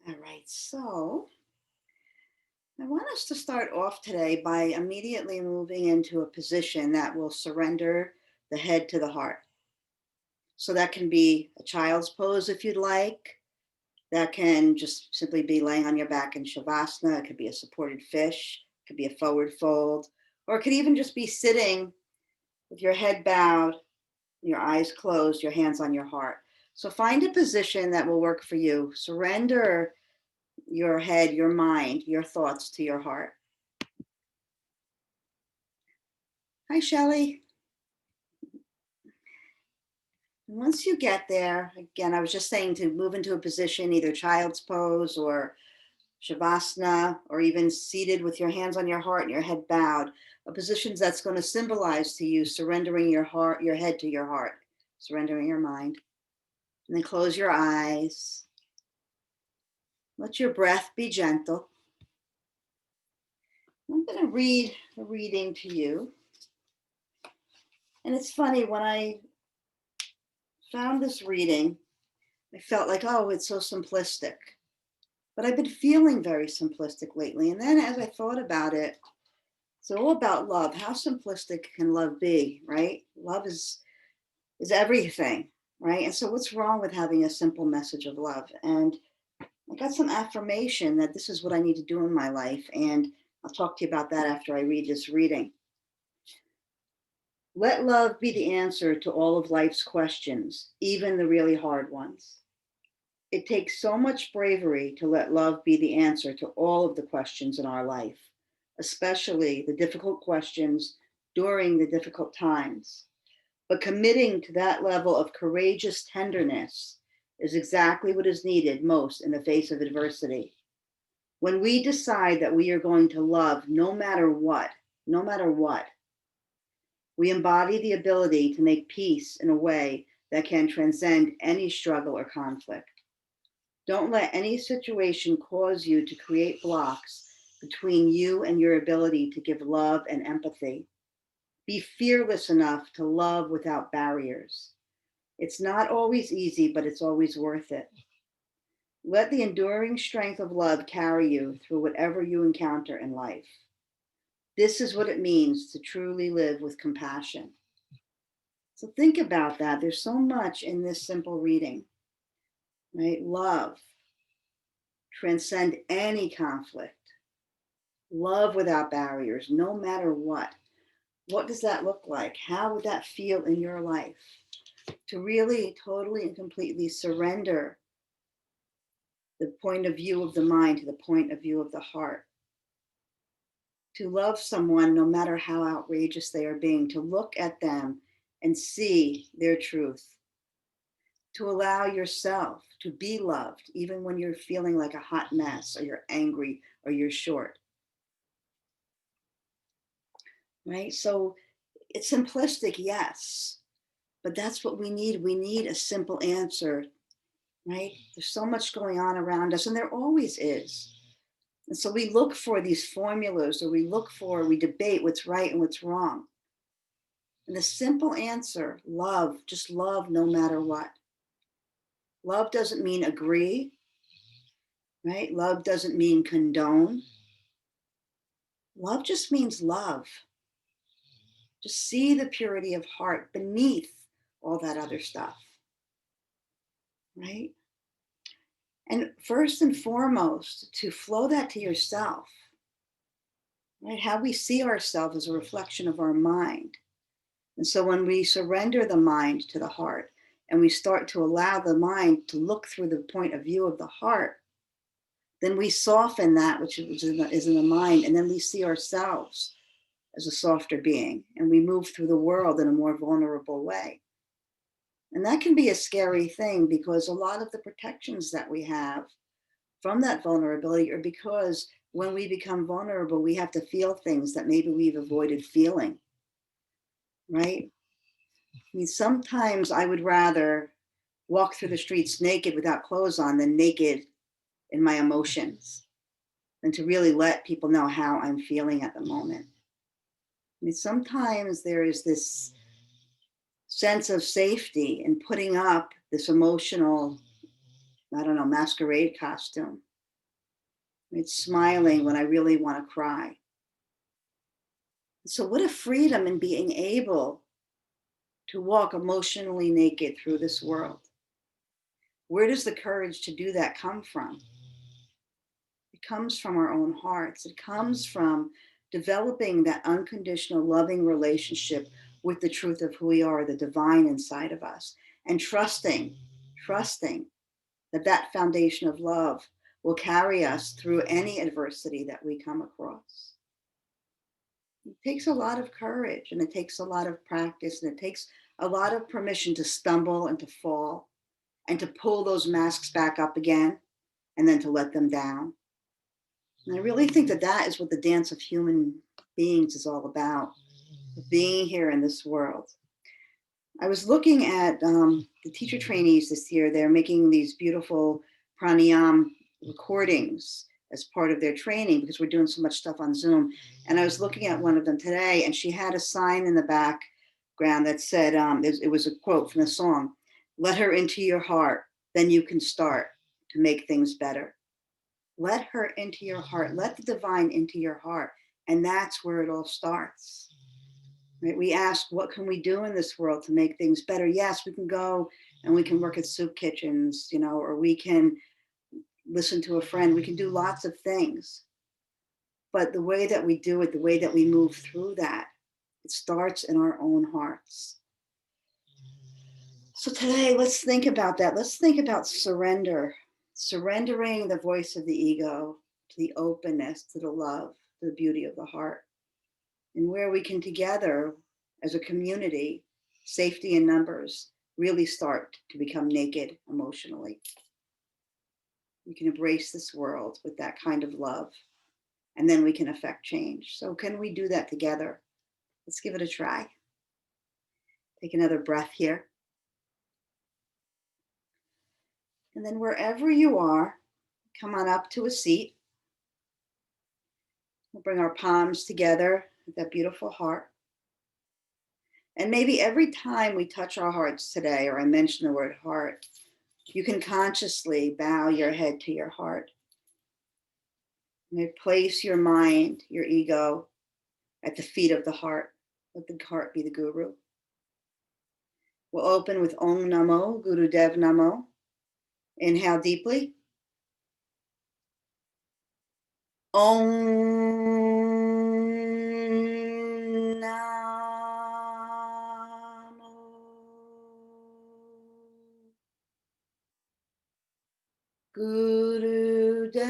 All right, so I want us to start off today by immediately moving into a position that will surrender the head to the heart. So that can be a child's pose if you'd like. That can just simply be laying on your back in Shavasana. It could be a supported fish, it could be a forward fold, or it could even just be sitting with your head bowed, your eyes closed, your hands on your heart. So find a position that will work for you. Surrender your head, your mind, your thoughts to your heart. Hi, Shelley. Once you get there, again, I was just saying to move into a position, either child's pose or Shavasana, or even seated with your hands on your heart and your head bowed, a position that's going to symbolize to you surrendering your heart, your head to your heart, surrendering your mind. And then close your eyes. Let your breath be gentle. I'm going to read a reading to you. And it's funny, when I found this reading, I felt like, oh, it's so simplistic. But I've been feeling very simplistic lately. And then as I thought about it, it's all about love. How simplistic can love be, right? Love is everything, right? And so what's wrong with having a simple message of love? And I got some affirmation that this is what I need to do in my life. And I'll talk to you about that after I read this reading. Let love be the answer to all of life's questions, even the really hard ones. It takes so much bravery to let love be the answer to all of the questions in our life, especially the difficult questions during the difficult times. But committing to that level of courageous tenderness is exactly what is needed most in the face of adversity. When we decide that we are going to love no matter what, we embody the ability to make peace in a way that can transcend any struggle or conflict. Don't let any situation cause you to create blocks between you and your ability to give love and empathy. Be fearless enough to love without barriers. It's not always easy, but it's always worth it. Let the enduring strength of love carry you through whatever you encounter in life. This is what it means to truly live with compassion. So think about that. There's so much in this simple reading, right? Love, transcend any conflict. Love without barriers, no matter what. What does that look like? How would that feel in your life? To really, totally, and completely surrender the point of view of the mind to the point of view of the heart. To love someone no matter how outrageous they are being, to look at them and see their truth. To allow yourself to be loved, even when you're feeling like a hot mess, or you're angry, or you're short. Right? So it's simplistic, yes, but that's what we need. We need a simple answer, right? There's so much going on around us, and there always is. And so we look for these formulas, or we debate what's right and what's wrong. And the simple answer, love, just love no matter what. Love doesn't mean agree, right? Love doesn't mean condone. Love just means love. Just see the purity of heart beneath all that other stuff, right? And first and foremost, to flow that to yourself, right? How we see ourselves is a reflection of our mind. And so when we surrender the mind to the heart and we start to allow the mind to look through the point of view of the heart, then we soften that which is in the mind, and then we see ourselves as a softer being, and we move through the world in a more vulnerable way. And that can be a scary thing, because a lot of the protections that we have from that vulnerability are because when we become vulnerable, we have to feel things that maybe we've avoided feeling, right? I mean, sometimes I would rather walk through the streets naked without clothes on than naked in my emotions, and to really let people know how I'm feeling at the moment. I mean, sometimes there is this sense of safety in putting up this emotional, I don't know, masquerade costume. It's smiling when I really want to cry. So what a freedom in being able to walk emotionally naked through this world. Where does the courage to do that come from? It comes from our own hearts. It comes from developing that unconditional, loving relationship with the truth of who we are, the divine inside of us, and trusting that that foundation of love will carry us through any adversity that we come across. It takes a lot of courage, and it takes a lot of practice, and it takes a lot of permission to stumble and to fall and to pull those masks back up again and then to let them down. And I really think that that is what the dance of human beings is all about, being here in this world. I was looking at the teacher trainees this year. They're making these beautiful pranayam recordings as part of their training because we're doing so much stuff on Zoom. And I was looking at one of them today, and she had a sign in the background that said, it was a quote from the song, "Let her into your heart, then you can start to make things better." Let her into your heart. Let the divine into your heart. And that's where it all starts. Right? We ask, what can we do in this world to make things better? Yes, we can go and we can work at soup kitchens, or we can listen to a friend. We can do lots of things. But the way that we do it, the way that we move through that, it starts in our own hearts. So today, let's think about that. Let's think about surrender. Surrendering the voice of the ego to the openness, to the love, to the beauty of the heart, and where we can together as a community, safety in numbers, really start to become naked emotionally. We can embrace this world with that kind of love, and then we can affect change. So can we do that together? Let's give it a try. Take another breath here. And then wherever you are, come on up to a seat. We'll bring our palms together with that beautiful heart. And maybe every time we touch our hearts today, or I mention the word heart, you can consciously bow your head to your heart. And place your mind, your ego, at the feet of the heart. Let the heart be the guru. We'll open with Om Namo, Guru Dev Namo. Inhale deeply. Om Namo. Guru Dev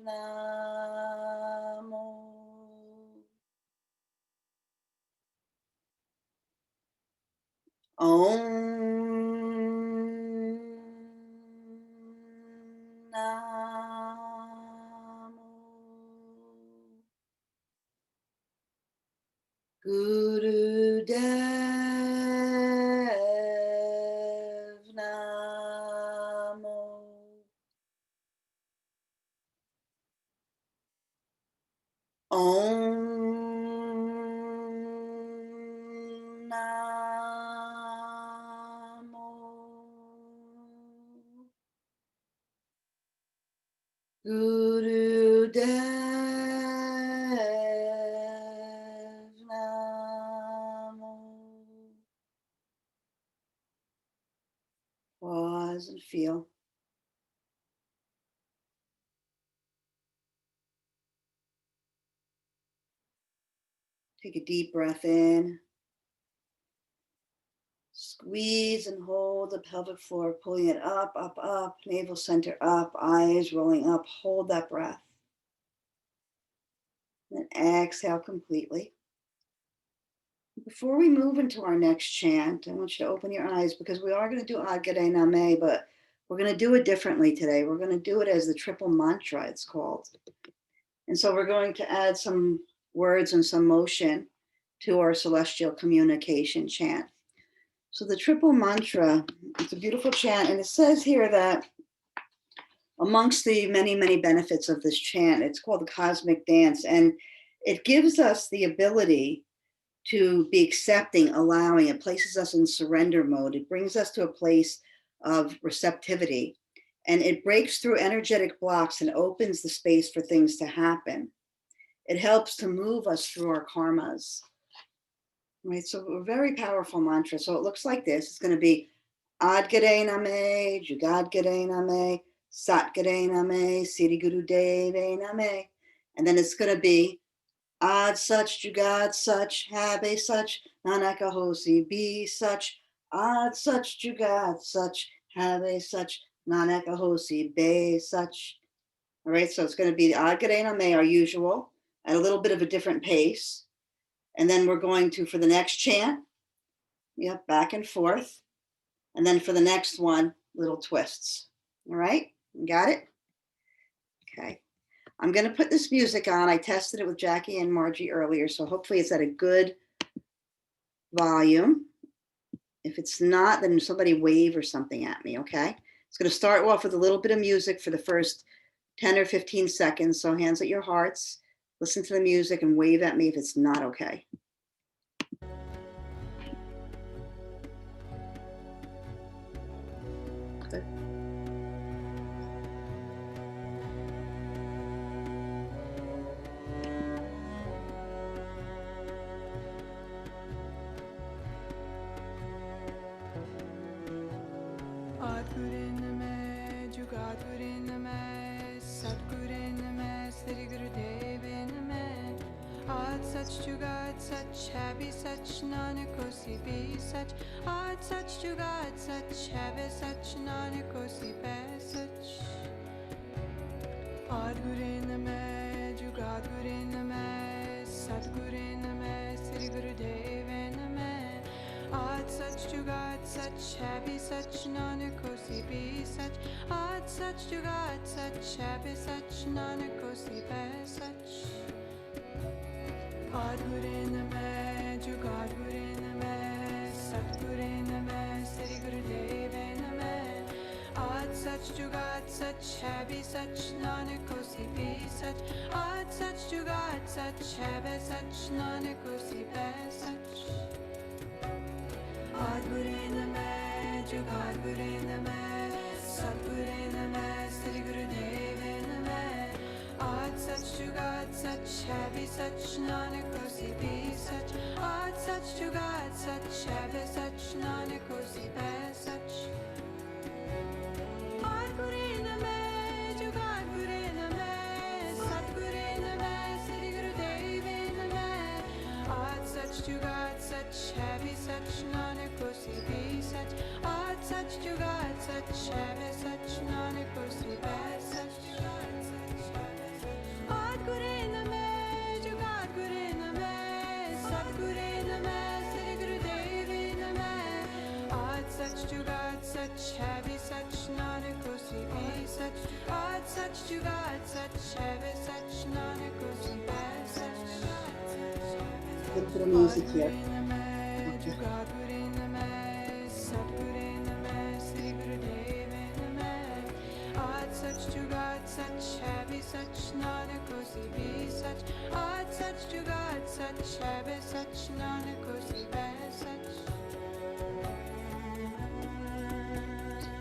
Namo. Om Namo. Guru Dev Namo. Om Namo. Guru Dev Namo. Pause and feel. Take a deep breath in. Squeeze and hold the pelvic floor, pulling it up, up, up, navel center up, eyes rolling up. Hold that breath. Then exhale completely. Before we move into our next chant, I want you to open your eyes because we are going to do Agare Name, but we're going to do it differently today. We're going to do it as the triple mantra, it's called. And so we're going to add some words and some motion to our celestial communication chant. So the triple mantra, it's a beautiful chant, and it says here that amongst the many, many benefits of this chant, it's called the cosmic dance, and it gives us the ability to be accepting, allowing. It places us in surrender mode. It brings us to a place of receptivity and it breaks through energetic blocks and opens the space for things to happen. It helps to move us through our karmas. Right, so a very powerful mantra. So it looks like this. It's going to be Ad Gare Name, Jugad Gare Name, Sat Gare Name, Siri Guru Deve Name. And then it's going to be Ad Such, Jugad Such, Habe Such, Nanaka Hosi, Be Such, Ad Such, Jugad Such, Habe Such, Nanaka Hosi, Be Such. All right, so it's going to be Ad Gare Name, our usual, at a little bit of a different pace. And then we're going to, for the next chant, back and forth. And then for the next one, little twists. All right, you got it? Okay. I'm going to put this music on. I tested it with Jackie and Margie earlier, so hopefully it's at a good volume. If it's not, then somebody wave or something at me, okay? It's going to start off with a little bit of music for the first 10 or 15 seconds. So hands at your hearts, listen to the music and wave at me if it's not okay. Good. Such to God, such happy, such Nanakosi be such. Art such to God, such happy, such Nanakosi be such. Art Guru Name, Jugad Guru Name, Sat Guru Name, Sri Guru Deva Name. Art such to God, such happy, such Nanakosi be such. Art such to God, such happy, such Nanakosi be such. Ad Guru Name, Jugad Guru Name, Sat Guru Name, Sri Guru Deva Name. Ad Sach Jugad Sach Happy Sach Nanakosi be such. Ad Sach Jugad Sach Happy Sach Nanakosi be such. Ad Guru Name, Jugad Guru Name, Sat Guru Name, Sri Guru Deva Name. Ad Sach Jugad Sach Happy Sach Nanakosi be such. Ad Sach Jugad Sach Happy Sach Nanakosi be such. Ad Guru Name, Jugad Guru Name, Sat Guru Name, Sri Guru Deva Name. Ad Sach Jugad Sach Happy Sach Nanakosi be such. Ad Sach Jugad Sach Happy Sach Nanakosi be such. Ad Guru Name, Jugad Guru Name, Sat Guru Name, Sri Guru Deva Name. Ad Sach Jugad Sach Happy Sach Nanakosi be such. Ad Sach Jugad Sach Happy Sach Nanakosi be such. Good for the music here. Jugad Guru Name, Sat Guru Name, Sri Guru Deva Name. Ad Sach Jugad Sach Happy Sach Nanakosi be such. Ad Sach Jugad Sach Happy Sach Nanakosi be such.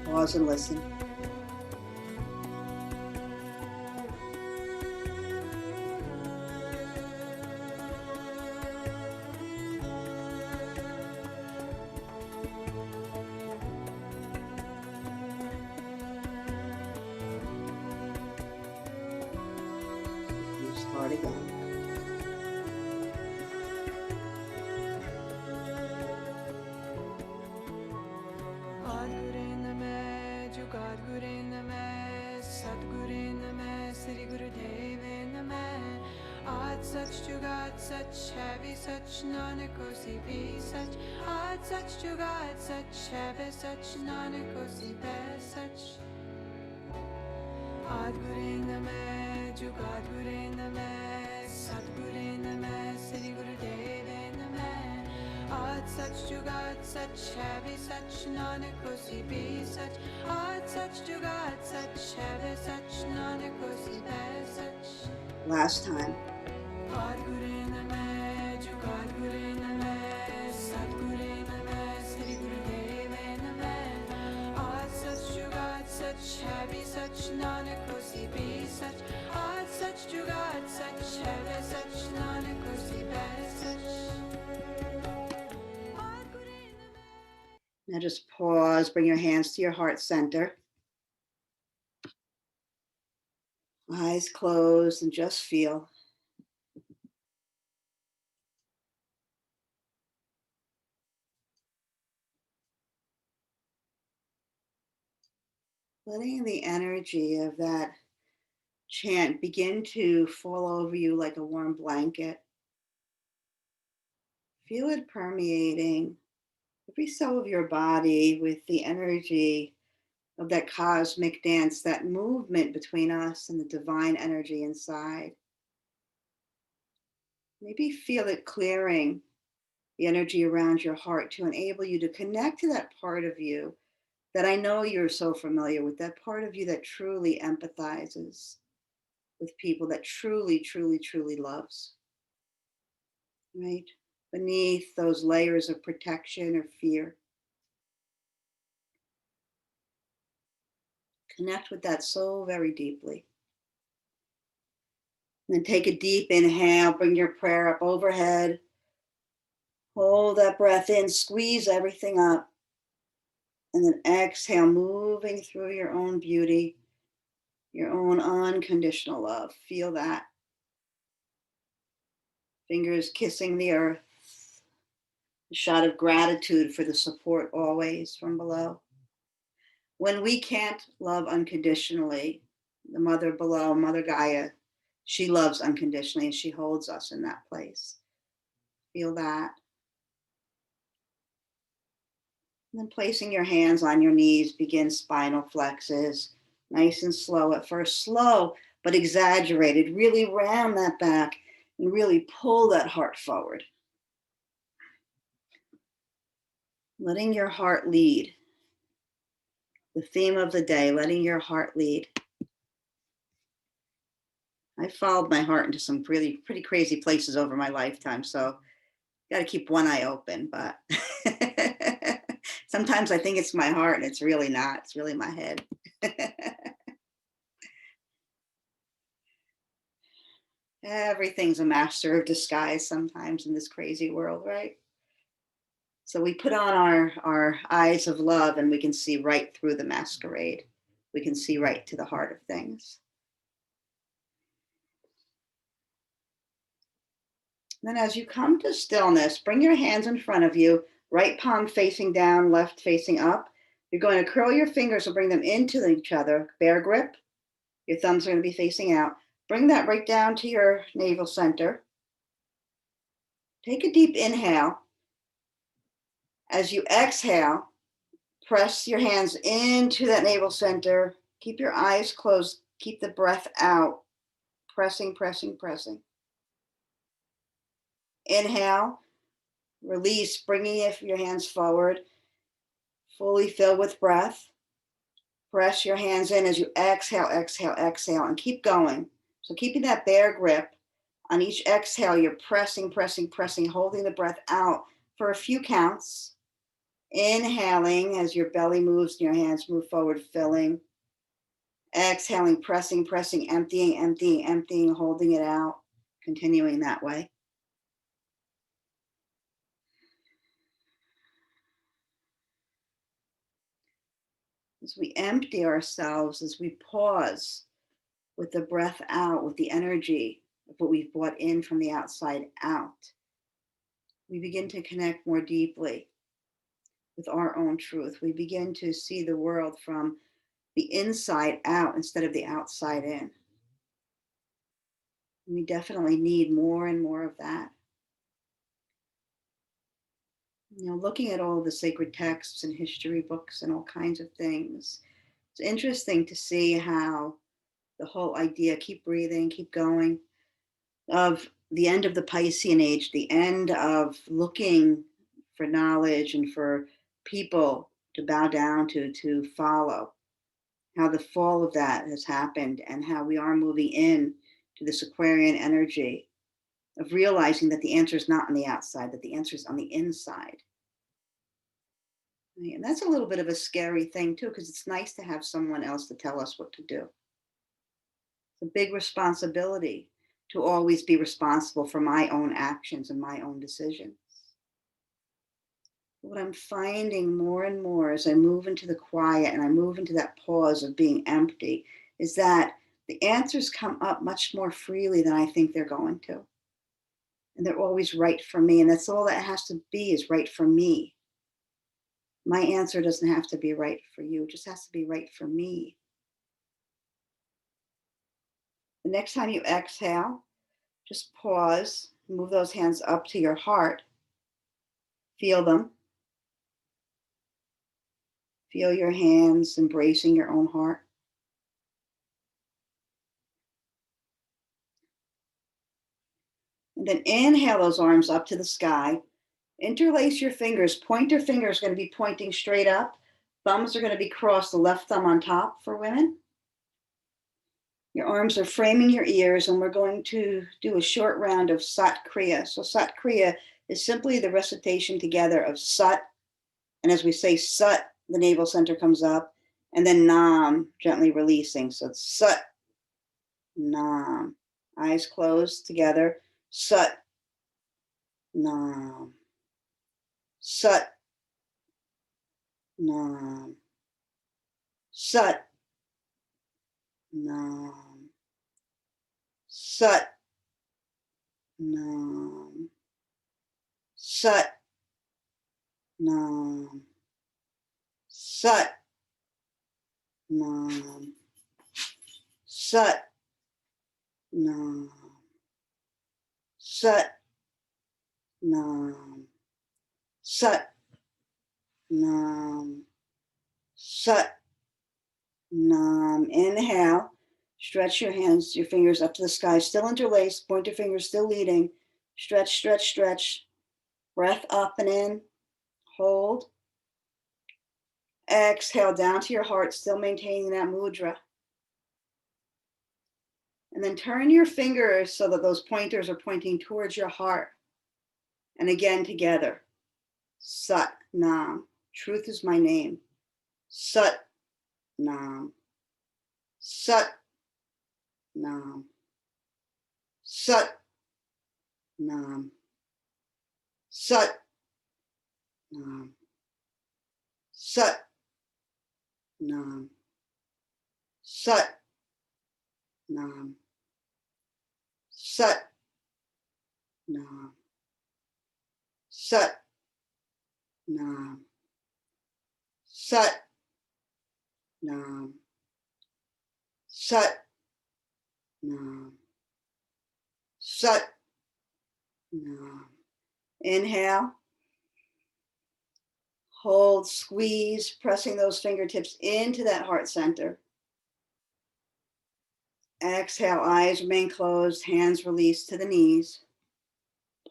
Pause and listen. Start again. Ad Guru Name, Jugad Guru Name, Sat Guru Name, Sri Guru Deva Name. Ad Sach Jugad Sach Happy Sach Nanakosi be such. Ad Sach Jugad Sach Happy Sach Nanakosi be such. Ad Guru Name, Jugad Guru Name, Sat Guru Name, Sri Guru Deva Name. Ad Sach Jugad Sach Happy Sach Nanakosi be such. Ad Sach Jugad Sach Happy Sach Nanakosi be such. Last time. Ad Guru Name, Jugad Guru Name, Sat Guru Name, Sri Guru Deva Name. Ad Sach Jugad Sach such, है भी सच, नानक होसी भी सच, आज सच जुगात सच, है भी सच, नानक होसी भी सच. Now just pause, bring your hands to your heart center. Eyes closed and just feel. Letting the energy of that chant begin to fall over you like a warm blanket. Feel it permeating every cell of your body with the energy of that cosmic dance, that movement between us and the divine energy inside. Maybe feel it clearing the energy around your heart to enable you to connect to that part of you that I know you're so familiar with, that part of you that truly empathizes with people, that truly, truly, truly loves, right? Beneath those layers of protection or fear. Connect with that so very deeply. And then take a deep inhale, bring your prayer up overhead. Hold that breath in, squeeze everything up. And then exhale, moving through your own beauty, your own unconditional love. Feel that. Fingers kissing the earth. A shot of gratitude for the support always from below. When we can't love unconditionally, the mother below, Mother Gaia, she loves unconditionally and she holds us in that place. Feel that. And then placing your hands on your knees, begin spinal flexes, nice and slow at first, slow but exaggerated. Really round that back and really pull that heart forward. Letting your heart lead. The theme of the day, letting your heart lead. I followed my heart into some pretty crazy places over my lifetime, so got to keep one eye open, but sometimes I think it's my heart and it's really not. It's really my head. Everything's a master of disguise sometimes in this crazy world, right? So we put on our eyes of love and we can see right through the masquerade. We can see right to the heart of things. Then as you come to stillness, bring your hands in front of you, right palm facing down, left facing up. You're going to curl your fingers and bring them into each other, bear grip. Your thumbs are going to be facing out. Bring that right down to your navel center. Take a deep inhale. As you exhale, press your hands into that navel center. Keep your eyes closed. Keep the breath out. Pressing, pressing, pressing. Inhale. Release, bringing your hands forward. Fully fill with breath. Press your hands in as you exhale, exhale, exhale, and keep going. So keeping that bear grip. On each exhale, you're pressing, pressing, pressing, holding the breath out for a few counts. Inhaling as your belly moves and your hands move forward, filling. Exhaling, pressing, pressing, emptying, emptying, emptying, holding it out, continuing that way. As we empty ourselves, as we pause with the breath out, with the energy of what we've brought in from the outside out, we begin to connect more deeply with our own truth. We begin to see the world from the inside out instead of the outside in. We definitely need more and more of that. You know, looking at all the sacred texts and history books and all kinds of things, it's interesting to see how the whole idea, keep breathing, keep going, of the end of the Piscean age, the end of looking for knowledge and for people to bow down to follow, how the fall of that has happened and how we are moving in to this Aquarian energy of realizing that the answer is not on the outside, that the answer is on the inside. And that's a little bit of a scary thing too, because it's nice to have someone else to tell us what to do. It's a big responsibility to always be responsible for my own actions and my own decisions. What I'm finding more and more as I move into the quiet and I move into that pause of being empty is that the answers come up much more freely than I think they're going to. And they're always right for me. And that's all that has to be, is right for me. My answer doesn't have to be right for you, it just has to be right for me. The next time you exhale, just pause, move those hands up to your heart. Feel them. Feel your hands embracing your own heart. And then inhale those arms up to the sky. Interlace your fingers. Pointer finger is going to be pointing straight up. Thumbs are going to be crossed, the left thumb on top for women. Your arms are framing your ears, and we're going to do a short round of Sat Kriya. So Sat Kriya is simply the recitation together of Sat, and as we say Sat, the navel center comes up, and then Nam, gently releasing. So it's Sat, Nam. Eyes closed together. Sat, Nam. Sat, Nam. Sat, Nam. Sat, Nam. Sat, Nam. Sat, Nam. Sat, Nam. Sat, Nam. Sat, Nam. Sat, Nam. Inhale. Stretch your hands, your fingers up to the sky, still interlaced, pointer fingers still leading. Stretch, stretch, stretch. Breath up and in. Hold. Exhale down to your heart, still maintaining that mudra. And then turn your fingers so that those pointers are pointing towards your heart. And again together. Sat Nam. Truth is my name. Sat Nam. Sat Nam. Sat Nam. Sat Nam. Sat Nam. Sat Nam. Sat Nam. Sat Nam. Sat Nam. Sat Nam. Sat Nam. Inhale. Hold, squeeze, pressing those fingertips into that heart center. Exhale, eyes remain closed, hands released to the knees.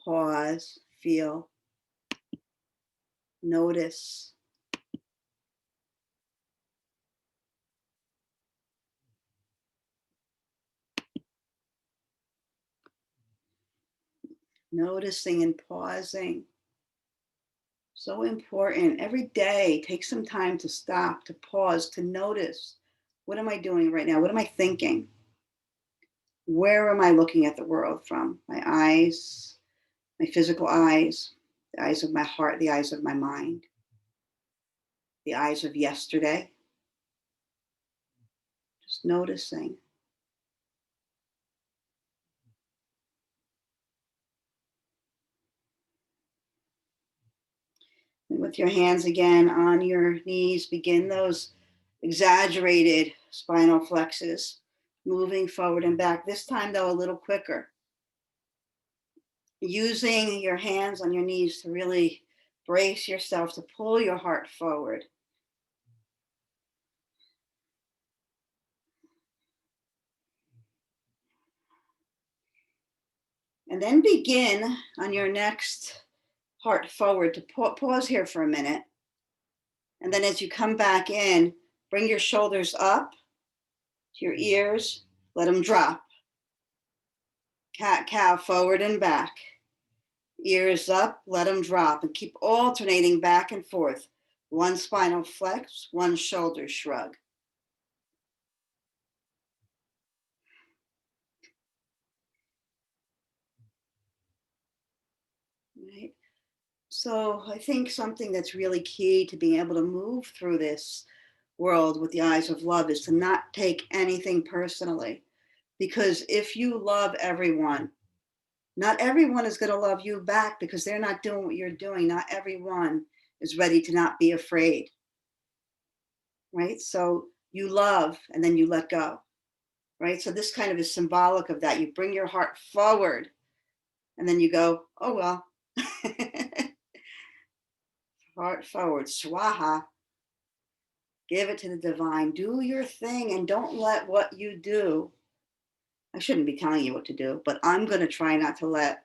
Pause, feel, notice. Noticing and pausing. So important. Every day, take some time to stop, to pause, to notice. What am I doing right now? What am I thinking? Where am I looking at the world from? My eyes, my physical eyes, the eyes of my heart, the eyes of my mind, the eyes of yesterday. Just noticing. And with your hands again on your knees, begin those exaggerated spinal flexes, moving forward and back. This time, though, a little quicker. Using your hands on your knees to really brace yourself, to pull your heart forward. And then begin on your next heart forward to pause here for a minute. And then as you come back in, bring your shoulders up to your ears, let them drop. Cat, cow, forward and back. Ears up, let them drop, and keep alternating back and forth. One spinal flex, one shoulder shrug. Right? So I think something that's really key to being able to move through this world with the eyes of love is to not take anything personally. Because if you love everyone, not everyone is going to love you back because they're not doing what you're doing. Not everyone is ready to not be afraid. Right? So you love and then you let go. Right? So this kind of is symbolic of that. You bring your heart forward and then you go, oh, well. Heart forward, swaha. Give it to the divine. Do your thing and don't let what you do. I shouldn't be telling you what to do, but I'm going to try not to let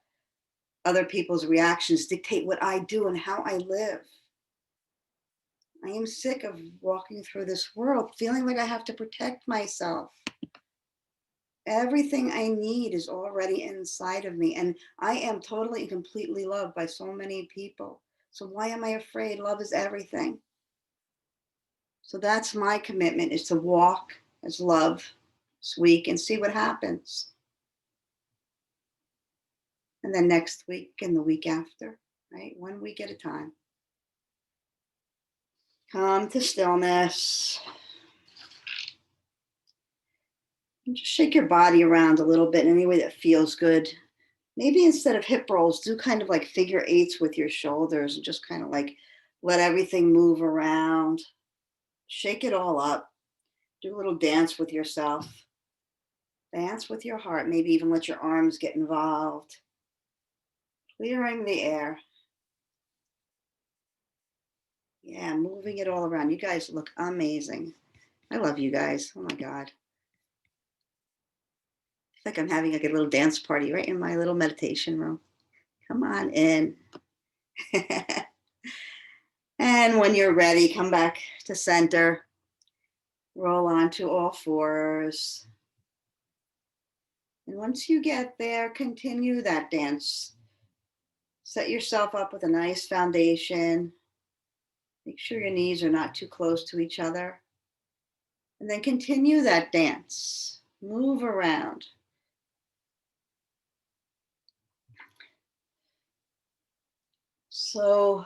other people's reactions dictate what I do and how I live. I am sick of walking through this world feeling like I have to protect myself. Everything I need is already inside of me, and I am totally and completely loved by so many people. So why am I afraid? Love is everything. So that's my commitment, is to walk as love this week and see what happens. And then next week and the week after, right? 1 week at a time. Come to stillness. And just shake your body around a little bit in any way that feels good. Maybe instead of hip rolls, do kind of like figure eights with your shoulders and just kind of like let everything move around. Shake it all up. Do a little dance with yourself. Dance with your heart. Maybe even let your arms get involved. Clearing the air. Yeah, moving it all around. You guys look amazing. I love you guys. Oh my God. It's like I'm having like a little dance party right in my little meditation room. Come on in. And when you're ready, come back to center. Roll onto all fours. And once you get there, continue that dance. Set yourself up with a nice foundation. Make sure your knees are not too close to each other. And then continue that dance. Move around. So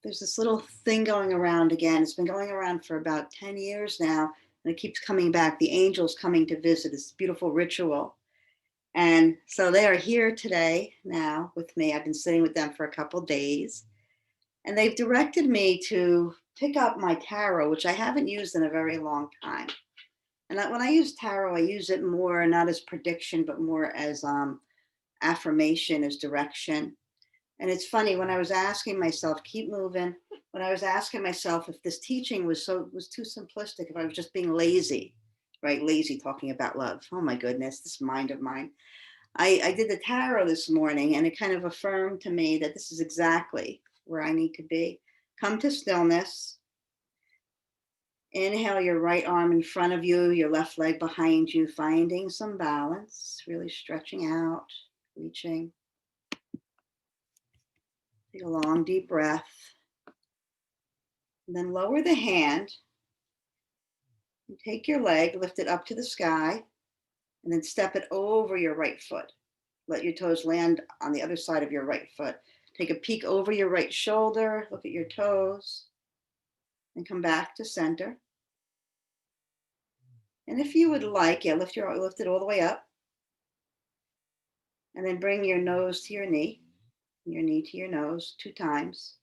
there's this little thing going around again. It's been going around for about 10 years now, and it keeps coming back. The angels coming to visit. This beautiful ritual. And so they are here today now with me. I've been sitting with them for a couple days. And they've directed me to pick up my tarot, which I haven't used in a very long time. And when I use tarot, I use it more not as prediction, but more as affirmation, as direction. And it's funny, when I was asking myself, keep moving, when I was asking myself if this teaching was too simplistic, if I was just being lazy, right? Lazy talking about love. Oh my goodness, this mind of mine. I did the tarot this morning, and it kind of affirmed to me that this is exactly where I need to be. Come to stillness. Inhale your right arm in front of you, your left leg behind you, finding some balance, really stretching out, reaching. Take a long, deep breath. And then lower the hand. And take your leg, lift it up to the sky, and then step it over your right foot. Let your toes land on the other side of your right foot. Take a peek over your right shoulder, look at your toes, and come back to center. And if you would like, lift it all the way up. And then bring your nose to your knee to your nose 2 times.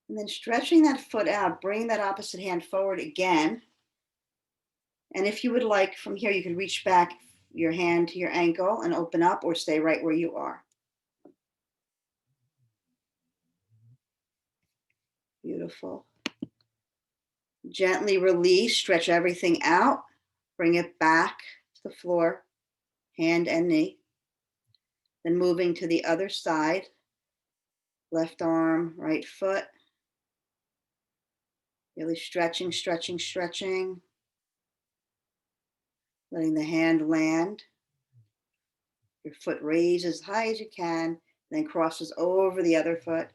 And then stretching that foot out, bring that opposite hand forward again. And if you would like, from here, you could reach back your hand to your ankle and open up, or stay right where you are. Beautiful. Gently release, stretch everything out, bring it back to the floor, hand and knee. Then moving to the other side, left arm, right foot. Really stretching, stretching, stretching. Letting the hand land. Your foot raises as high as you can, then crosses over the other foot,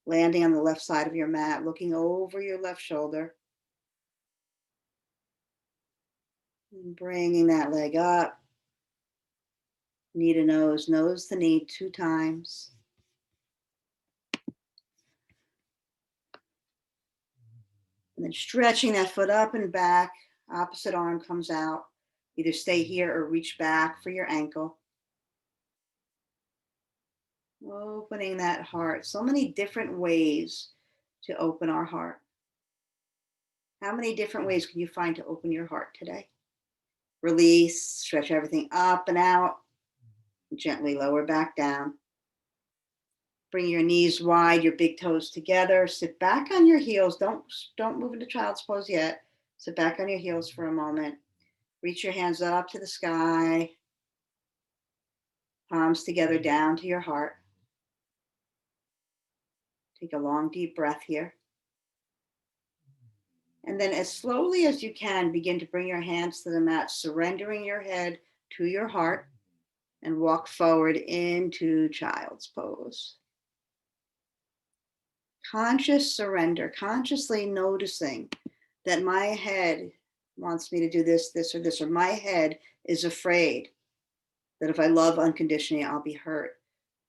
landing on the left side of your mat, looking over your left shoulder. And bringing that leg up, knee to nose, nose to knee 2 times. And then stretching that foot up and back, opposite arm comes out. Either stay here or reach back for your ankle. Opening that heart. So many different ways to open our heart. How many different ways can you find to open your heart today? Release, stretch everything up and out. Gently lower back down. Bring your knees wide, your big toes together. Sit back on your heels. Don't move into child's pose yet. Sit back on your heels for a moment. Reach your hands up to the sky. Palms together down to your heart. Take a long, deep breath here. And then as slowly as you can, begin to bring your hands to the mat, surrendering your head to your heart, and walk forward into child's pose. Conscious surrender, consciously noticing that my head wants me to do this, this, or this, or my head is afraid that if I love unconditionally, I'll be hurt.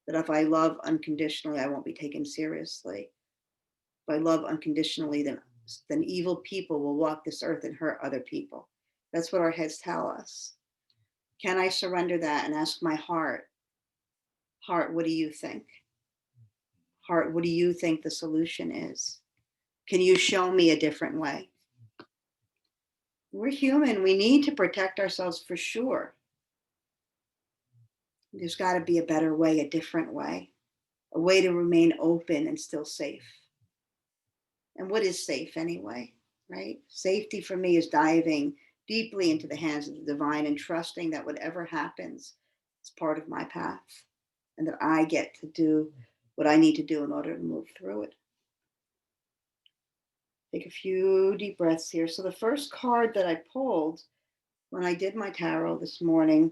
That if I love unconditionally, I won't be taken seriously. If I love unconditionally, then evil people will walk this earth and hurt other people. That's what our heads tell us. Can I surrender that and ask my heart, what do you think? Heart, what do you think the solution is? Can you show me a different way? We're human. We need to protect ourselves for sure. There's got to be a better way, a different way, a way to remain open and still safe. And what is safe anyway, right? Safety for me is diving deeply into the hands of the divine and trusting that whatever happens is part of my path and that I get to do what I need to do in order to move through it. Take a few deep breaths here. So the first card that I pulled when I did my tarot this morning,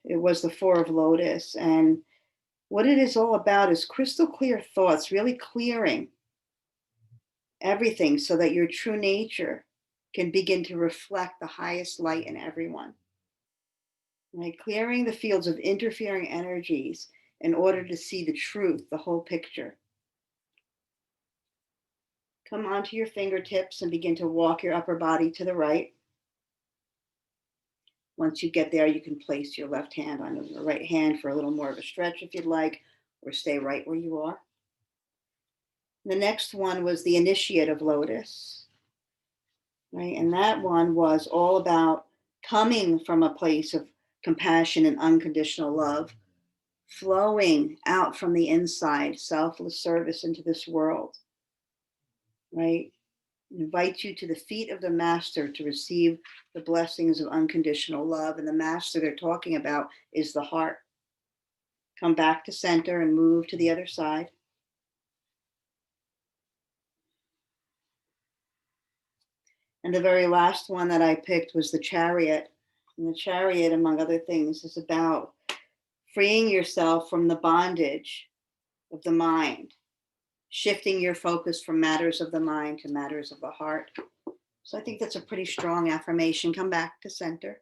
it was the Four of Lotus. And what it is all about is crystal clear thoughts, really clearing everything so that your true nature can begin to reflect the highest light in everyone. Right? Clearing the fields of interfering energies in order to see the truth, the whole picture. Come onto your fingertips and begin to walk your upper body to the right. Once you get there, you can place your left hand on your right hand for a little more of a stretch if you'd like, or stay right where you are. The next one was the Initiate of Lotus, right? And that one was all about coming from a place of compassion and unconditional love, flowing out from the inside, selfless service into this world, right? Invite you to the feet of the master to receive the blessings of unconditional love. And the master they're talking about is the heart. Come back to center and move to the other side. And the very last one that I picked was the Chariot. And the Chariot, among other things, is about freeing yourself from the bondage of the mind, shifting your focus from matters of the mind to matters of the heart. So I think that's a pretty strong affirmation. Come back to center.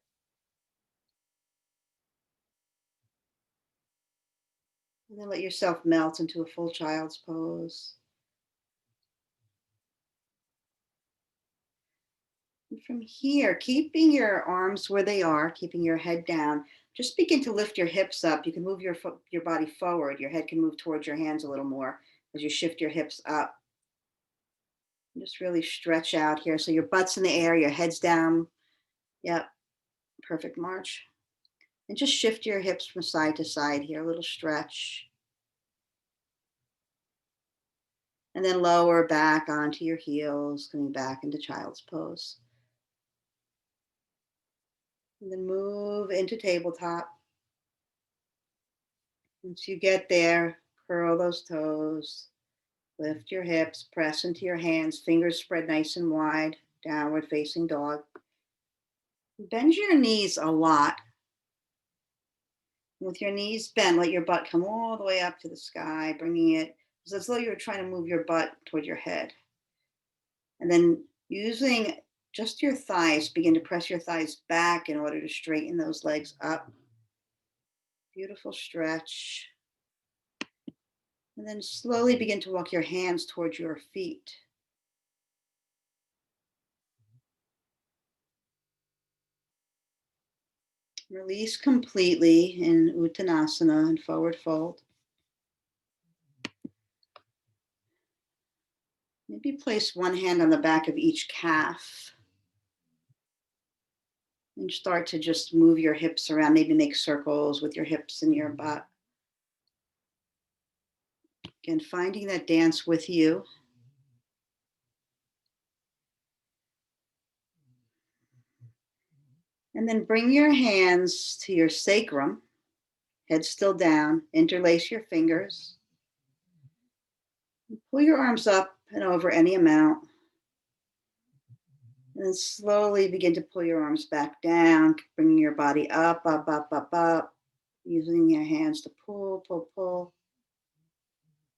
And then let yourself melt into a full child's pose. And from here, keeping your arms where they are, keeping your head down, just begin to lift your hips up. You can move your body forward. Your head can move towards your hands a little more as you shift your hips up. Just really stretch out here. So your butt's in the air, your head's down. Yep, perfect, March. And just shift your hips from side to side here, a little stretch. And then lower back onto your heels, coming back into child's pose. And then move into tabletop. Once you get there, curl those toes, lift your hips, press into your hands, fingers spread nice and wide, downward facing dog. Bend your knees a lot. With your knees bent, let your butt come all the way up to the sky, bringing it as though you're trying to move your butt toward your head. And then using just your thighs, begin to press your thighs back in order to straighten those legs up. Beautiful stretch. And then slowly begin to walk your hands towards your feet. Release completely in Uttanasana and forward fold. Maybe place one hand on the back of each calf and start to just move your hips around. Maybe make circles with your hips and your butt. Again, finding that dance with you. And then bring your hands to your sacrum, head still down, interlace your fingers. Pull your arms up and over any amount. And then slowly begin to pull your arms back down, bringing your body up, up, up, up, up, using your hands to pull, pull, pull.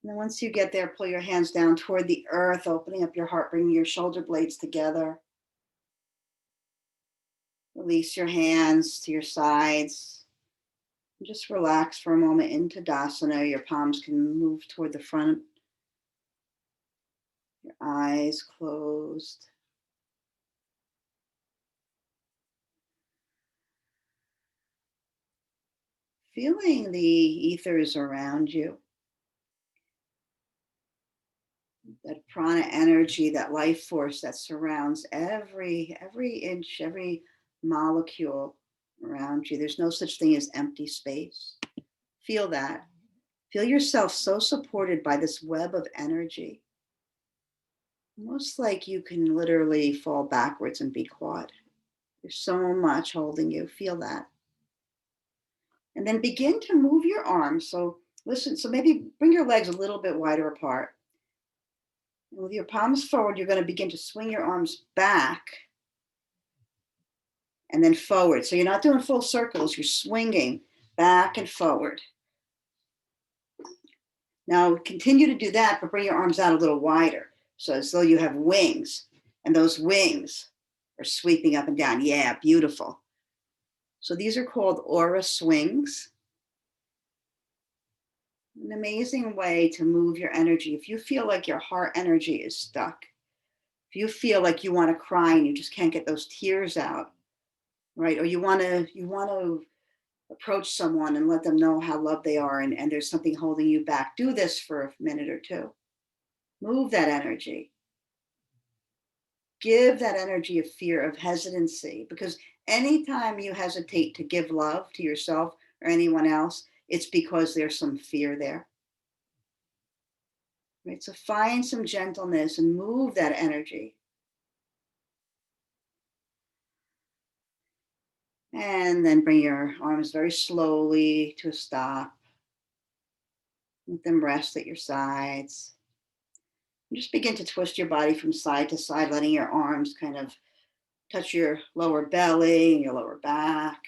And then once you get there, pull your hands down toward the earth, opening up your heart, bringing your shoulder blades together. Release your hands to your sides. And just relax for a moment into Tadasana. Your palms can move toward the front. Your eyes closed. Feeling the ethers around you. That prana energy, that life force that surrounds every inch, every molecule around you. There's no such thing as empty space. Feel that. Feel yourself so supported by this web of energy. Almost like you can literally fall backwards and be caught. There's so much holding you. Feel that. And then begin to move your arms. So listen, so maybe bring your legs a little bit wider apart. And with your palms forward, you're going to begin to swing your arms back and then forward. So you're not doing full circles, you're swinging back and forward. Now continue to do that, but bring your arms out a little wider. So as though you have wings, and those wings are sweeping up and down. Yeah, beautiful. So these are called aura swings. An amazing way to move your energy. If you feel like your heart energy is stuck, if you feel like you want to cry and you just can't get those tears out, right? Or you want to approach someone and let them know how loved they are, and there's something holding you back. Do this for a minute or two. Move that energy. Give that energy of fear, of hesitancy, because anytime you hesitate to give love to yourself or anyone else, it's because there's some fear there. Right? So find some gentleness and move that energy. And then bring your arms very slowly to a stop. Let them rest at your sides. And just begin to twist your body from side to side, letting your arms kind of touch your lower belly and your lower back.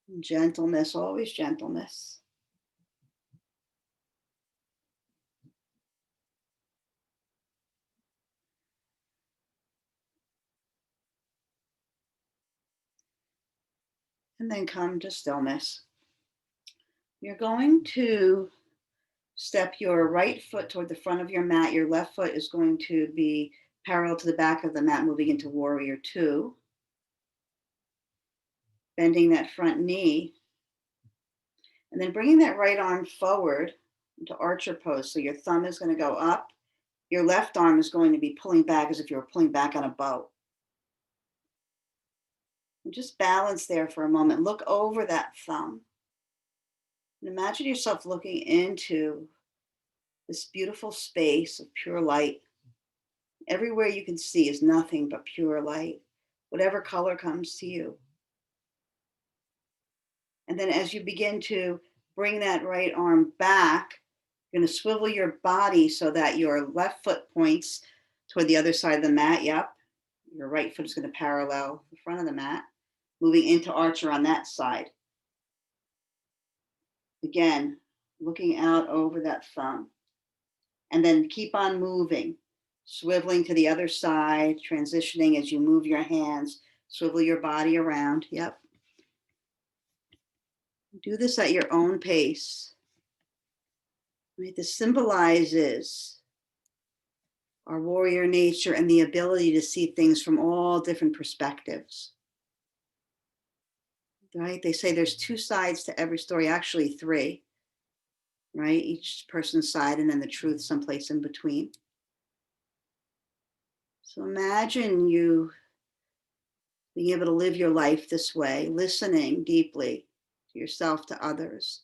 And gentleness, always gentleness. And then come to stillness. You're going to step your right foot toward the front of your mat. Your left foot is going to be parallel to the back of the mat, moving into warrior two. Bending that front knee. And then bringing that right arm forward into archer pose. So your thumb is going to go up. Your left arm is going to be pulling back as if you were pulling back on a bow. And just balance there for a moment. Look over that thumb. And imagine yourself looking into this beautiful space of pure light. Everywhere you can see is nothing but pure light, whatever color comes to you. And then as you begin to bring that right arm back, you're going to swivel your body so that your left foot points toward the other side of the mat. Yep. Your right foot is going to parallel the front of the mat. moving into Archer on that side. Again, looking out over that thumb. And then keep on moving, swiveling to the other side, transitioning as you move your hands, swivel your body around. Yep. Do this at your own pace. Right? This symbolizes our warrior nature and the ability to see things from all different perspectives. Right? They say there's two sides to every story, actually three, right? Each person's side and then the truth someplace in between. So imagine you being able to live your life this way, listening deeply to yourself, to others,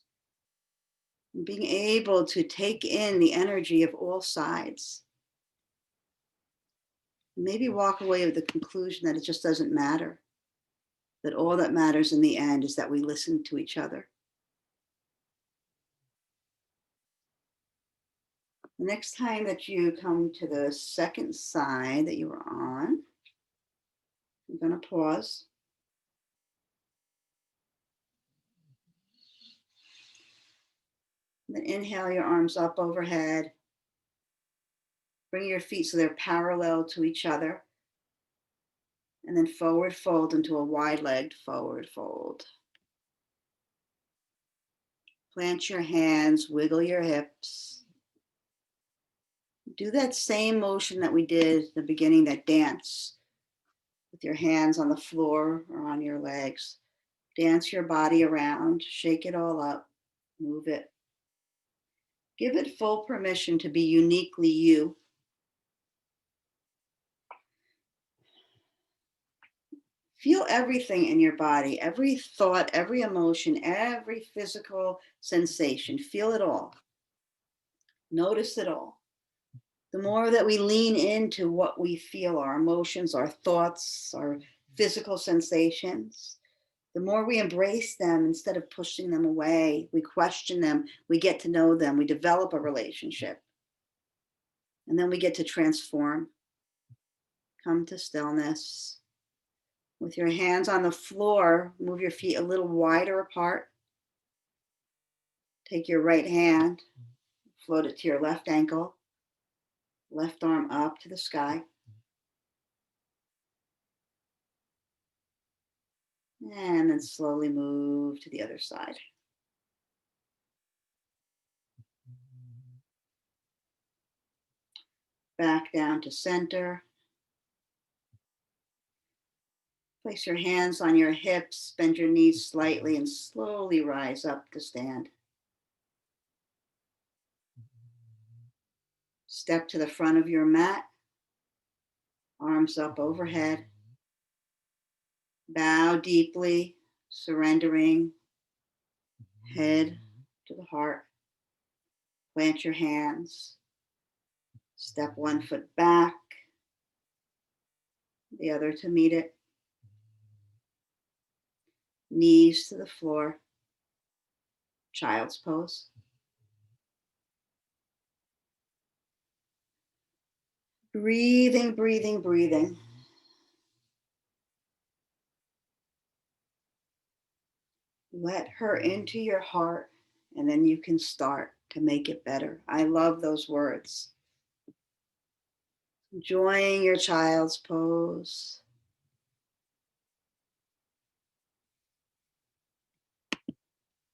and being able to take in the energy of all sides. Maybe walk away with the conclusion that it just doesn't matter, that all that matters in the end is that we listen to each other. The next time that you come to the second side that you were on, I'm going to pause. And then inhale your arms up overhead. Bring your feet so they're parallel to each other. And then forward fold into a wide-legged forward fold. Plant your hands, wiggle your hips. Do that same motion that we did at the beginning, that dance, with your hands on the floor or on your legs. Dance your body around, shake it all up, move it. Give it full permission to be uniquely you. Feel everything in your body, every thought, every emotion, every physical sensation. Feel it all. Notice it all. The more that we lean into what we feel, our emotions, our thoughts, our physical sensations, the more we embrace them instead of pushing them away, we question them, we get to know them, we develop a relationship. And then we get to transform. Come to stillness. With your hands on the floor, move your feet a little wider apart. Take your right hand, float it to your left ankle, left arm up to the sky. And then slowly move to the other side. Back down to center. Place your hands on your hips, bend your knees slightly, and slowly rise up to stand. Step to the front of your mat, arms up overhead. Bow deeply, surrendering, head to the heart. Plant your hands. Step one foot back, the other to meet it. Knees to the floor, child's pose. Breathing, breathing, breathing. Let her into your heart, and then you can start to make it better. I love those words. Enjoying your child's pose.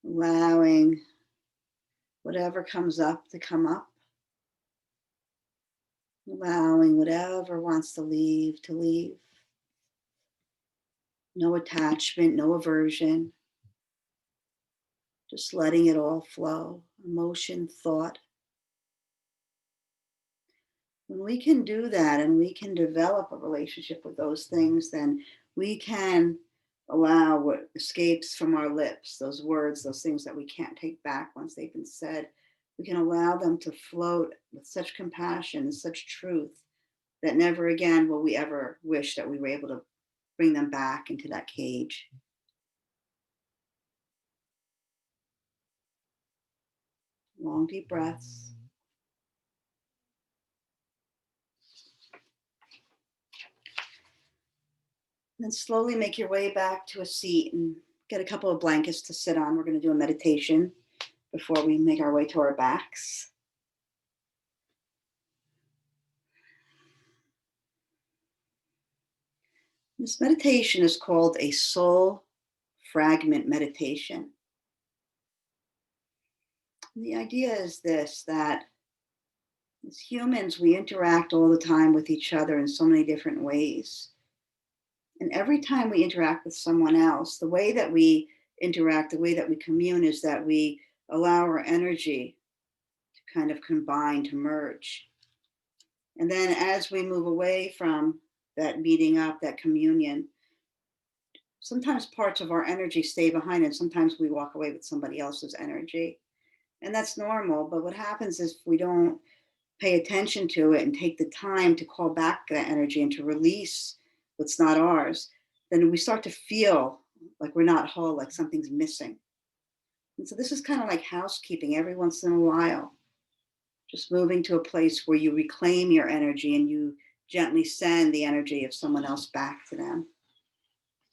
Allowing whatever comes up to come up. Allowing whatever wants to leave. No attachment, no aversion. Just letting it all flow. Emotion, thought. When we can do that and we can develop a relationship with those things, then we can allow what escapes from our lips, those words, those things that we can't take back once they've been said, we can allow them to float with such compassion and such truth that never again will we ever wish that we were able to bring them back into that cage. Long, deep breaths. And then slowly make your way back to a seat and get a couple of blankets to sit on. We're going to do a meditation before we make our way to our backs. This meditation is called a soul fragment meditation. And the idea is this, that as humans, we interact all the time with each other in so many different ways. And every time we interact with someone else, the way that we interact, the way that we commune is that we allow our energy to kind of combine, to merge. And then as we move away from that meeting up, that communion, sometimes parts of our energy stay behind and sometimes we walk away with somebody else's energy. And that's normal. But what happens is if we don't pay attention to it and take the time to call back that energy and to release what's not ours, then we start to feel like we're not whole, like something's missing. And so this is kind of like housekeeping every once in a while, just moving to a place where you reclaim your energy and you gently send the energy of someone else back to them.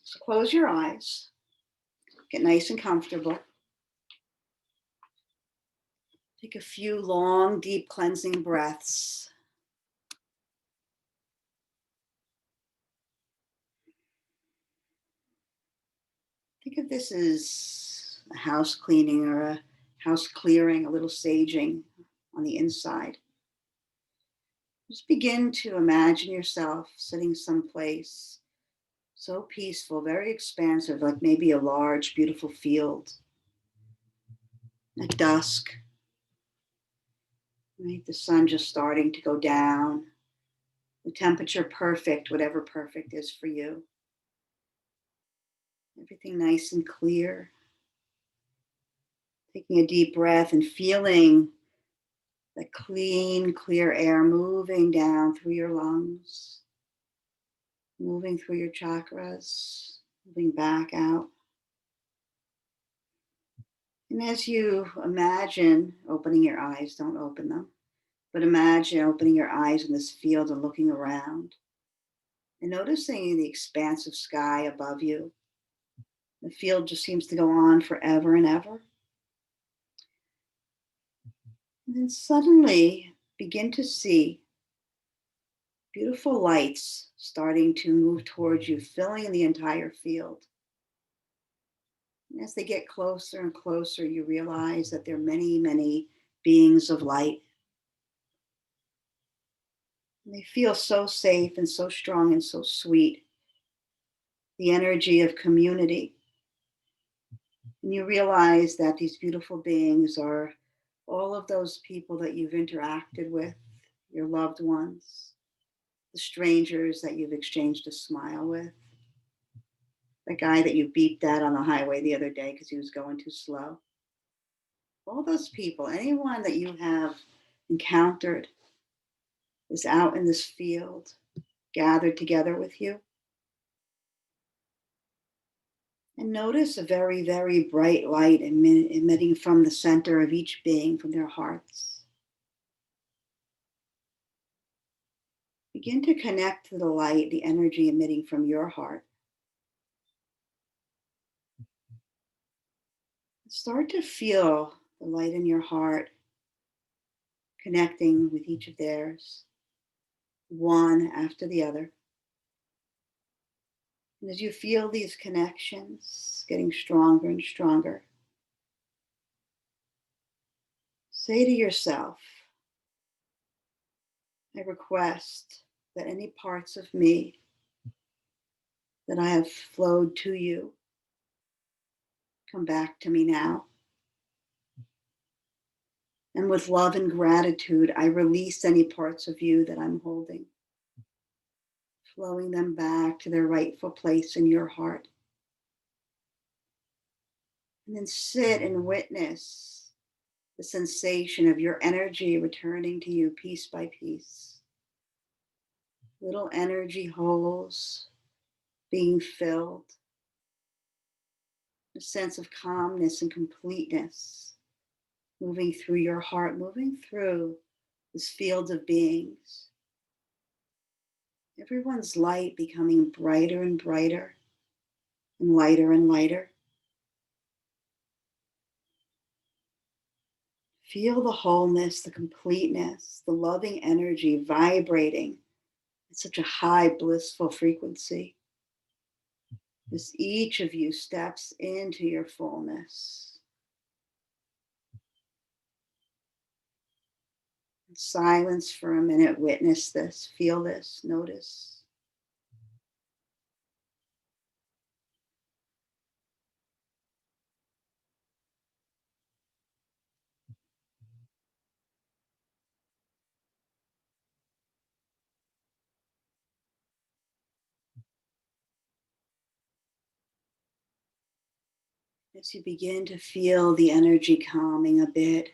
So close your eyes, get nice and comfortable. Take a few long, deep cleansing breaths. Think of this as a house cleaning or a house clearing, a little saging on the inside. Just begin to imagine yourself sitting someplace so peaceful, very expansive, like maybe a large, beautiful field at dusk. Right? The sun just starting to go down. The temperature perfect, whatever perfect is for you. Everything nice and clear. Taking a deep breath and feeling the clean, clear air moving down through your lungs, moving through your chakras, moving back out. And as you imagine opening your eyes, don't open them, but imagine opening your eyes in this field and looking around and noticing the expansive sky above you. The field just seems to go on forever and ever. And then suddenly begin to see beautiful lights starting to move towards you, filling the entire field. And as they get closer and closer, you realize that there are many, many beings of light. And they feel so safe and so strong and so sweet. The energy of community. And you realize that these beautiful beings are all of those people that you've interacted with, your loved ones, the strangers that you've exchanged a smile with, the guy that you beeped at on the highway the other day because he was going too slow. All those people, anyone that you have encountered is out in this field, gathered together with you. And notice a very, very bright light emitting from the center of each being, from their hearts. Begin to connect to the light, the energy emitting from your heart. Start to feel the light in your heart connecting with each of theirs, one after the other. And as you feel these connections getting stronger and stronger, say to yourself, I request that any parts of me that I have flowed to you come back to me now. And with love and gratitude, I release any parts of you that I'm holding, flowing them back to their rightful place in your heart. And then sit and witness the sensation of your energy returning to you piece by piece. Little energy holes being filled. A sense of calmness and completeness moving through your heart, moving through this field of beings. Everyone's light becoming brighter and brighter and lighter and lighter. Feel the wholeness, the completeness, the loving energy vibrating at such a high, blissful frequency as each of you steps into your fullness. In silence for a minute, witness this, feel this, notice. As you begin to feel the energy calming a bit,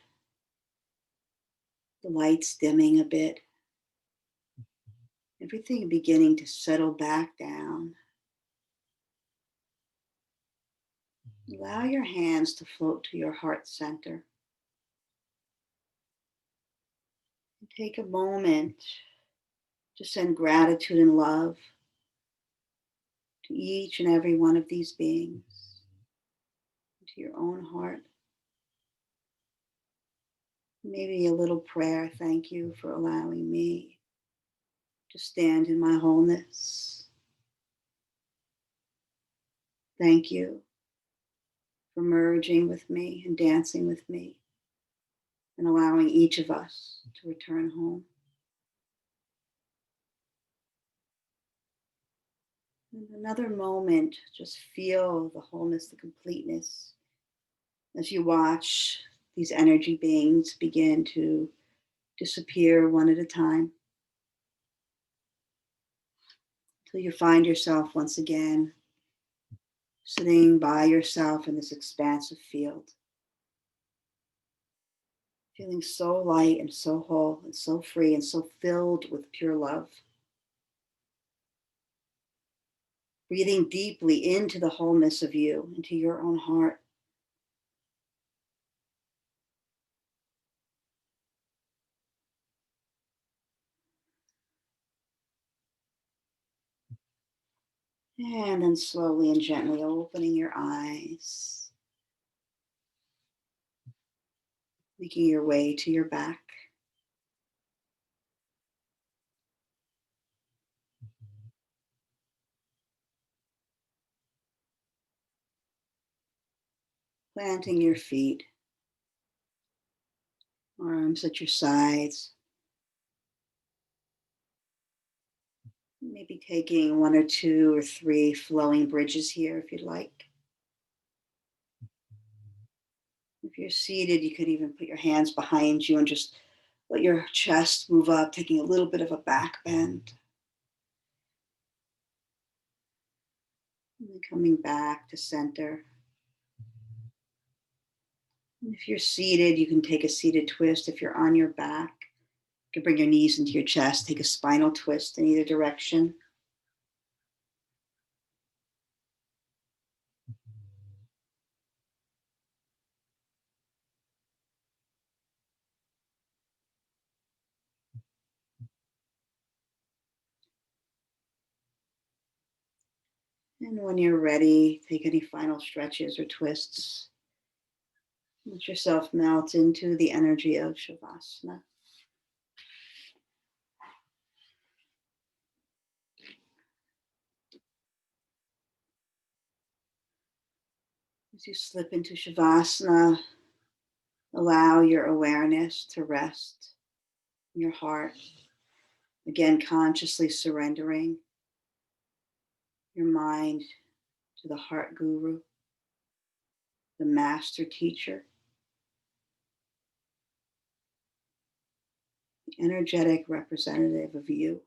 the lights dimming a bit, everything beginning to settle back down. Allow your hands to float to your heart center. And take a moment to send gratitude and love to each and every one of these beings, to your own heart. Maybe a little prayer. Thank you for allowing me to stand in my wholeness. Thank you for merging with me and dancing with me and allowing each of us to return home. And another moment, just feel the wholeness, the completeness as you watch these energy beings begin to disappear one at a time until you find yourself once again sitting by yourself in this expansive field, feeling so light and so whole and so free and so filled with pure love. Breathing deeply into the wholeness of you, into your own heart. And then slowly and gently opening your eyes, making your way to your back. Planting your feet, arms at your sides. Maybe taking one or two or three flowing bridges here if you'd like. If you're seated, you could even put your hands behind you and just let your chest move up, taking a little bit of a back bend. And then coming back to center. And if you're seated, you can take a seated twist. If you're on your back, you can bring your knees into your chest, take a spinal twist in either direction. And when you're ready, take any final stretches or twists. Let yourself melt into the energy of Shavasana. As you slip into Shavasana, allow your awareness to rest in your heart. Again, consciously surrendering your mind to the heart guru, the master teacher, the energetic representative of you.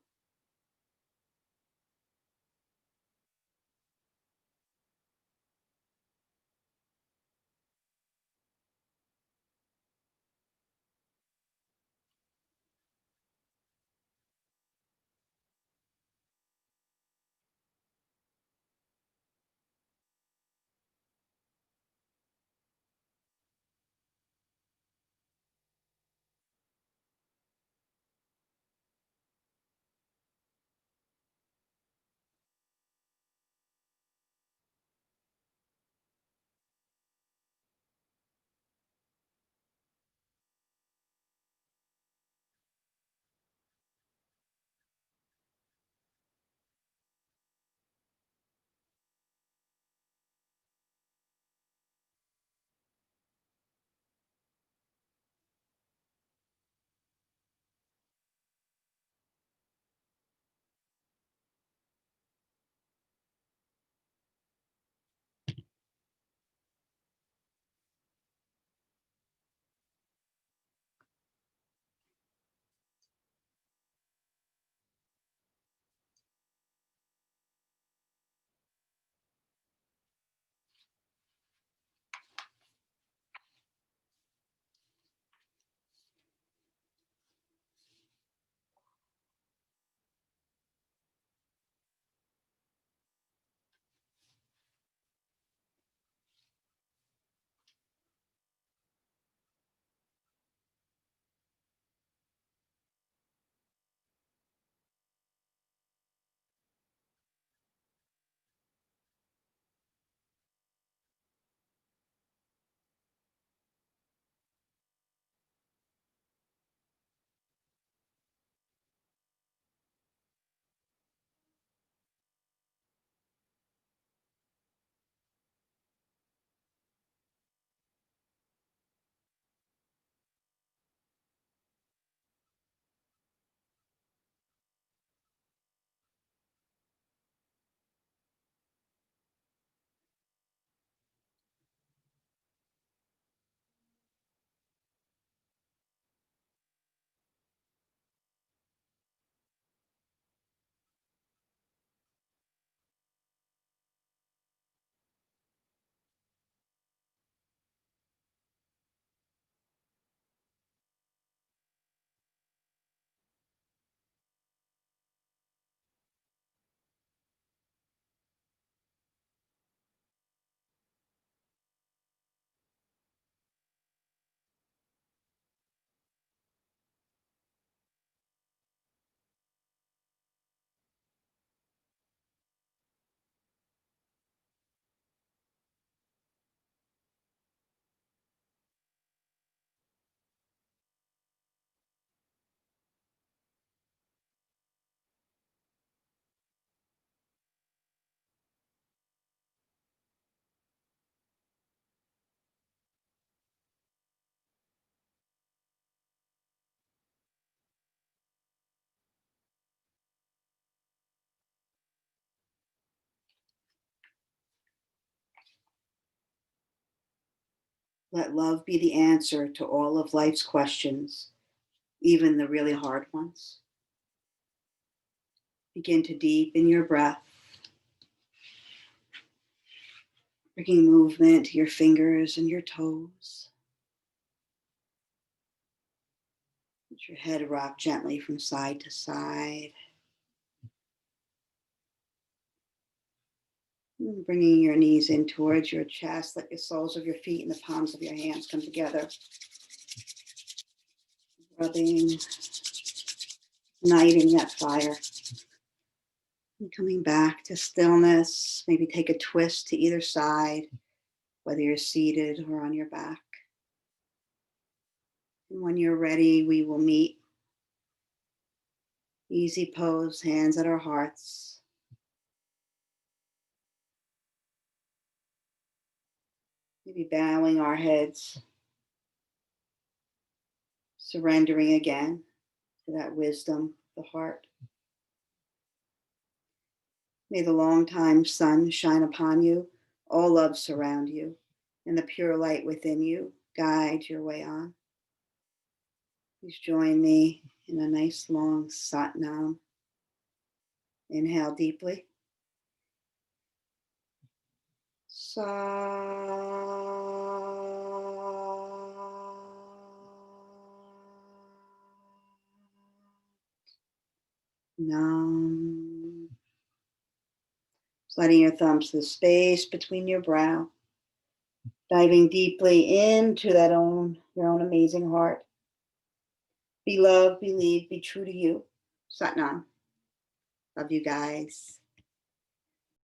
Let love be the answer to all of life's questions, even the really hard ones. Begin to deepen your breath, bringing movement to your fingers and your toes. Let your head rock gently from side to side. And bringing your knees in towards your chest. Let the soles of your feet and the palms of your hands come together. Rubbing, igniting that fire. And coming back to stillness. Maybe take a twist to either side, whether you're seated or on your back. And when you're ready, we will meet. Easy pose, hands at our hearts. Maybe bowing our heads, surrendering again to that wisdom, the heart. May the long-time sun shine upon you, all love surround you, and the pure light within you guide your way on. Please join me in a nice long Sat Nam. Inhale deeply. Sa. Nam. Sliding your thumbs to the space between your brow. Diving deeply into your own amazing heart. Be loved, believe, be true to you. Sat Nam. Love you guys.